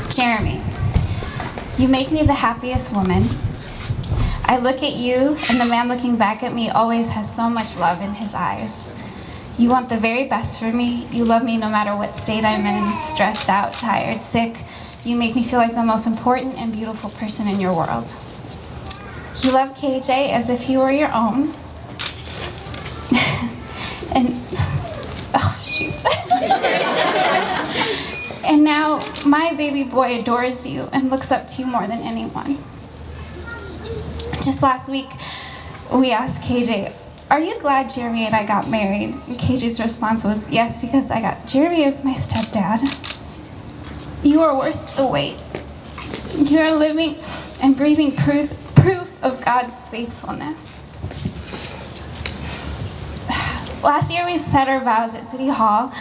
Jeremy, you make me the happiest woman. I look at you, and the man looking back at me always has so much love in his eyes. You want the very best for me. You love me no matter what state I'm in, stressed out, tired, sick. You make me feel like the most important and beautiful person in your world. You love KJ as if he were your own. And, oh shoot. And now my baby boy adores you and looks up to you more than anyone. Just last week, we asked KJ, "Are you glad Jeremy and I got married?" And KJ's response was, "Yes, because I got Jeremy as my stepdad." You are worth the wait. You are living and breathing proof of God's faithfulness. Last year we said our vows at City Hall,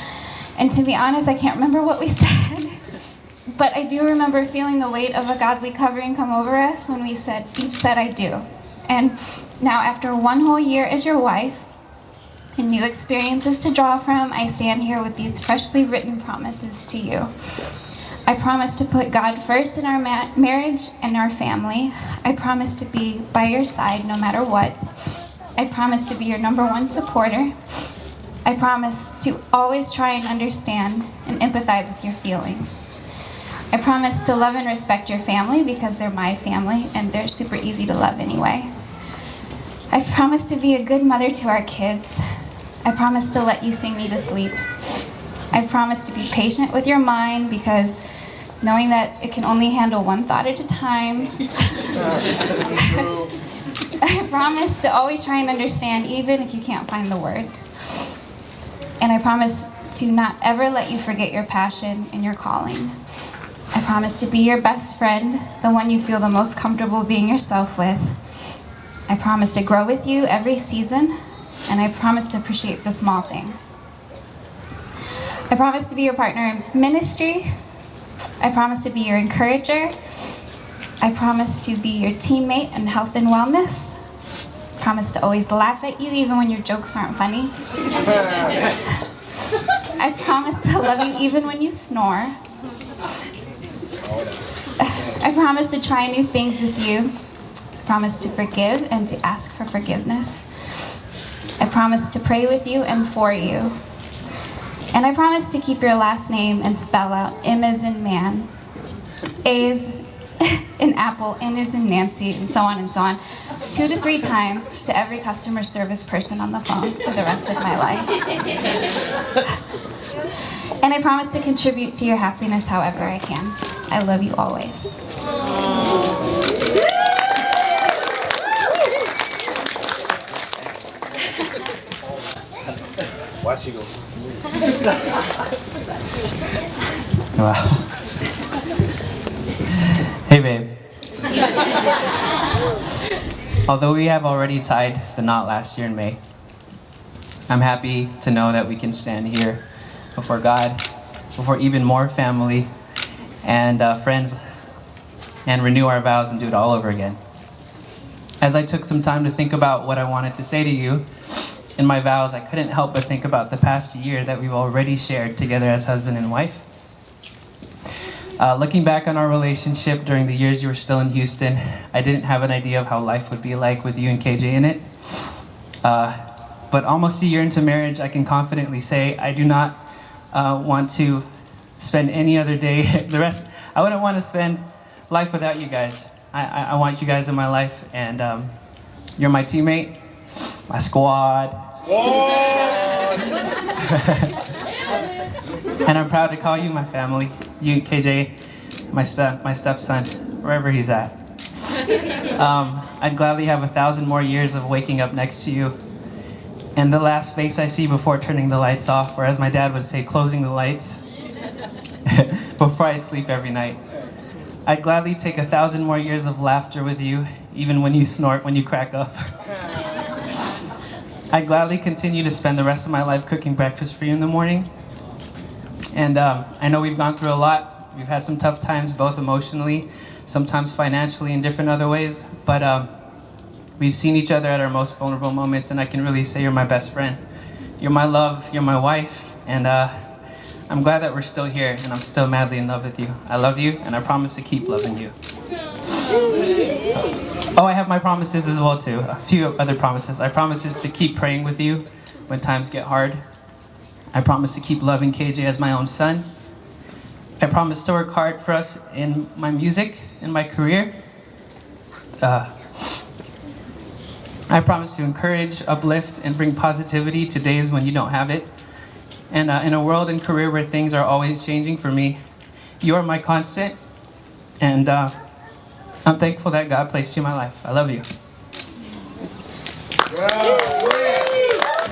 and to be honest, I can't remember what we said, but I do remember feeling the weight of a godly covering come over us when we each said "I do." And now, after one whole year as your wife and new experiences to draw from, I stand here with these freshly written promises to you. I promise to put God first in our marriage and our family. I promise to be by your side no matter what. I promise to be your #1 supporter. I promise to always try and understand and empathize with your feelings. I promise to love and respect your family because they're my family and they're super easy to love anyway. I promise to be a good mother to our kids. I promise to let you sing me to sleep. I promise to be patient with your mind because knowing that it can only handle one thought at a time. I promise to always try and understand even if you can't find the words. And I promise to not ever let you forget your passion and your calling. I promise to be your best friend, the one you feel the most comfortable being yourself with. I promise to grow with you every season, and I promise to appreciate the small things. I promise to be your partner in ministry. I promise to be your encourager. I promise to be your teammate in health and wellness. I promise to always laugh at you even when your jokes aren't funny. I promise to love you even when you snore. I promise to try new things with you. I promise to forgive and to ask for forgiveness. I promise to pray with you and for you. And I promise to keep your last name and spell out M as in man, A as in apple, N as in Nancy, and so on, 2 to 3 times to every customer service person on the phone for the rest of my life. And I promise to contribute to your happiness however I can. I love you always. Watch you go. Wow. Hey, babe. Although we have already tied the knot last year in May, I'm happy to know that we can stand here before God, before even more family and friends, and renew our vows and do it all over again. As I took some time to think about what I wanted to say to you in my vows, I couldn't help but think about the past year that we've already shared together as husband and wife. Looking back on our relationship during the years you were still in Houston, I didn't have an idea of how life would be like with you and KJ in it. But almost a year into marriage, I can confidently say I do not want to spend any other day, I wouldn't want to spend life without you guys. I want you guys in my life, and you're my teammate, my squad. And I'm proud to call you my family. You and KJ, my stepson, wherever he's at. I'd gladly have 1,000 more years of waking up next to you. And the last face I see before turning the lights off, or as my dad would say, closing the lights, before I sleep every night. I'd gladly take 1,000 more years of laughter with you, even when you snort, when you crack up. I'd gladly continue to spend the rest of my life cooking breakfast for you in the morning. And I know we've gone through a lot. We've had some tough times, both emotionally, sometimes financially, in different other ways. But we've seen each other at our most vulnerable moments, and I can really say you're my best friend. You're my love, you're my wife, and I'm glad that we're still here, and I'm still madly in love with you. I love you, and I promise to keep loving you. Oh, I have my promises as well, too. A few other promises. I promise just to keep praying with you when times get hard. I promise to keep loving KJ as my own son. I promise to work hard for us in my music, in my career. I promise to encourage, uplift, and bring positivity to days when you don't have it. And in a world and career where things are always changing for me, you are my constant. And I'm thankful that God placed you in my life. I love you.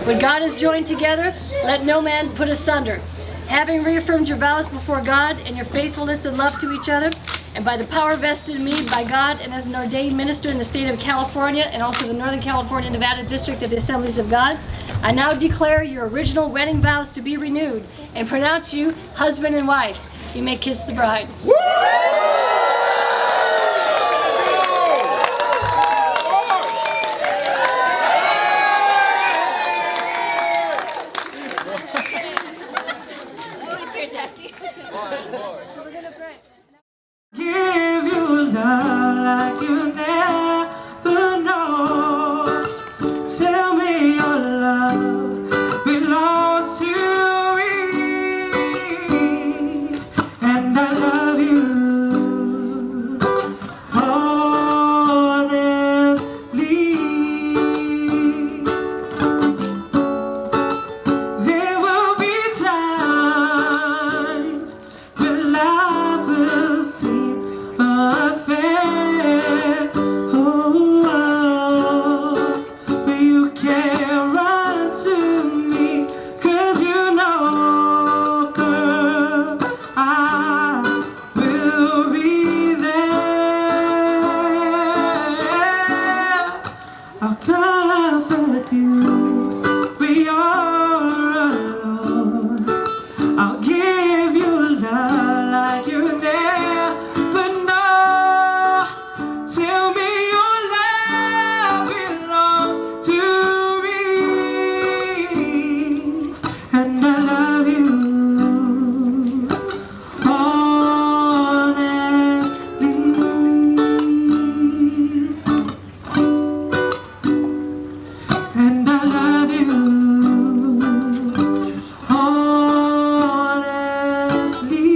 When God is joined together, let no man put asunder. Having reaffirmed your vows before God and your faithfulness and love to each other, and by the power vested in me by God and as an ordained minister in the state of California and also the Northern California Nevada District of the Assemblies of God, I now declare your original wedding vows to be renewed and pronounce you husband and wife. You may kiss the bride. Give you love like you never know. Tell me your love belongs to me, and I love you honestly. There will be times when life will seem unfair. But you can run to me, 'cause you know, girl, I will be there. I'll comfort you when you're alone. I'll give you love like you never know. Tell me your love belongs to me, and I love you honestly, and I love you honestly,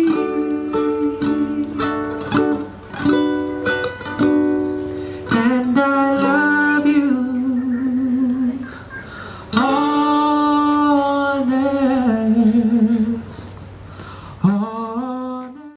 and I love you honest, honestly.